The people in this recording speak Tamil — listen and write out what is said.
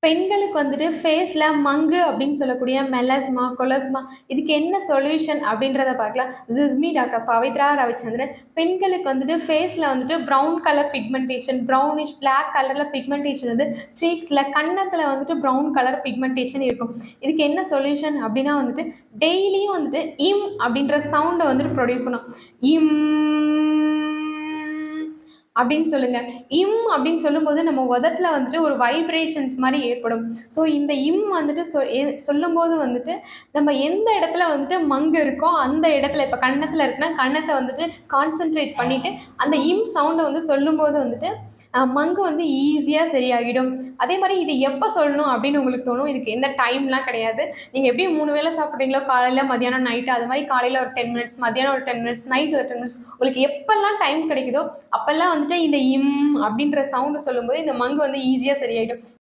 பெண்களுக்கு வந்துட்டு ஃபேஸ்ல மங்கு அப்படின்னு சொல்லக்கூடிய மெலஸ்மா, கொலஸ்மா இதுக்கு என்ன சொல்யூஷன் அப்படின்றத பார்க்கலாம். This is me doctor Pavithra Ravichandran. பெண்களுக்கு வந்துட்டு ஃபேஸ்ல வந்துட்டு brown colour pigmentation, brownish black கலர்ல பிக்மெண்டேஷன் வந்து சீக்ஸ்ல, கன்னத்துல வந்துட்டு ப்ரவுன் கலர் பிக்மெண்டேஷன் இருக்கும். இதுக்கு என்ன சொல்யூஷன் அப்படின்னா வந்துட்டு டெய்லியும் வந்துட்டு இம் அப்படின்ற சவுண்டை வந்துட்டு ப்ரொடியூஸ் பண்ணும். இம் அப்படின்னு சொல்லுங்க. இம் அப்படின்னு சொல்லும்போது நம்ம உதட்டுல வந்துட்டு ஒரு வைப்ரேஷன்ஸ் மாதிரி ஏற்படும். ஸோ இந்த இம் வந்துட்டு சொல்லும்போது வந்துட்டு நம்ம எந்த இடத்துல வந்துட்டு மங்கு இருக்கோ அந்த இடத்துல, இப்போ கன்னத்தில் இருக்குன்னா கன்னத்தை வந்துட்டு கான்சென்ட்ரேட் பண்ணிட்டு அந்த இம் சவுண்டை வந்து சொல்லும்போது வந்துட்டு மங்கு வந்து ஈஸியாக சரியாகிடும். அதே மாதிரி இது எப்போ சொல்லணும் அப்படின்னு உங்களுக்கு தோணும். இதுக்கு எந்த டைம்லாம் கிடையாது. நீங்கள் எப்படி 3 வேளை சாப்பிட்றீங்களோ, காலையில், மதியானம், நைட்டு, அது மாதிரி காலையில் ஒரு 10 மினிட்ஸ், மதியானம் ஒரு 10 மினிட்ஸ், நைட் ஒரு 10 மினிட்ஸ், உங்களுக்கு எப்பெல்லாம் டைம் கிடைக்குதோ அப்பெல்லாம் வந்துட்டு இந்த இம் அப்படின்ற சவுண்டு சொல்லும்போது இந்த மங்கு வந்து ஈஸியாக சரியாயிடும்.